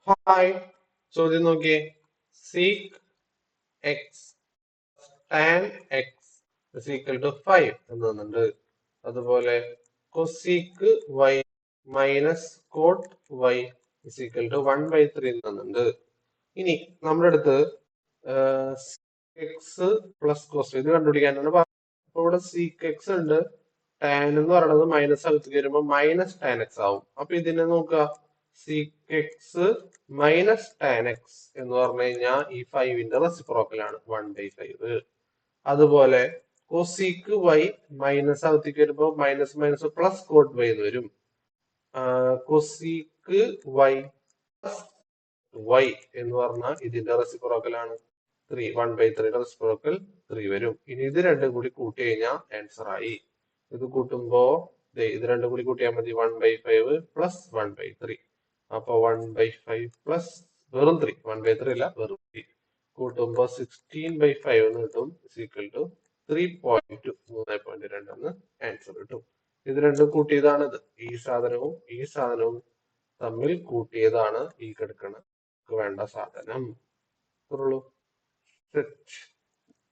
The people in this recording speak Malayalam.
ഹായ്, ചോദ്യം നോക്കിയേ. Sec x tan x is equal to 5 എന്ന് തന്നിട്ടുണ്ട്. അതുപോലെ cosec y minus cot y is equal to 1/3 എന്ന് തന്നിട്ടുണ്ട്. ഇനി നമ്മുടെ അടുത്ത് എക്സ് പ്ലസ് കോസ് ഇത് കണ്ടുപിടിക്കാനാണ് പറഞ്ഞത്. അപ്പൊ ഇവിടെ സീക്ക് എക്സ് ഉണ്ട്, ടാൻ എന്ന് പറയുന്നത് മൈനസ് അകത്തേക്ക് വരുമ്പോൾ മൈനസ് ടാൻ എക്സ് ആവും. അപ്പൊ ഇതിനെ നോക്കുക, seek X minus tan X എന്ന് പറഞ്ഞു കഴിഞ്ഞാൽ ഈ 5ന്റെ റെസിപ്രോക്കലാണ് 1/5. അതുപോലെ കൊസീക്ക് വൈ മൈനസ് അകത്തേക്ക് വരുമ്പോൾ minus minus plus cot y എന്ന് വരും. കൊസീക്ക് വൈ പ്ലസ് വൈ എന്ന് പറഞ്ഞാൽ ഇതിന്റെ റെസിപ്രോക്കലാണ് 3. 1/3 റെസിപ്രോക്കൽ 3 വരും. ഇനി ഇത് രണ്ടും കൂടി കൂട്ടി കഴിഞ്ഞാൽ ആൻസർ ആയി. ഇത് കൂട്ടുമ്പോ ഇത് രണ്ടും കൂടി കൂട്ടിയാൽ മതി, 1/5 പ്ലസ് 1/3. അപ്പൊ 1/5 പ്ലസ് വെറും 3, 1/3 അല്ല വെറും 3 കൂട്ടുമ്പോ 16/5 എന്ന് കിട്ടും. ഈക്വൽ ടു 3.2 എന്ന് ആൻസർ കിട്ടും. ഇത് രണ്ടും കൂട്ടിയതാണിത്. ഈ സാധനവും തമ്മിൽ കൂട്ടിയതാണ് ഈ കിടക്കണ വേണ്ട സാധനം. സെറ്റ്.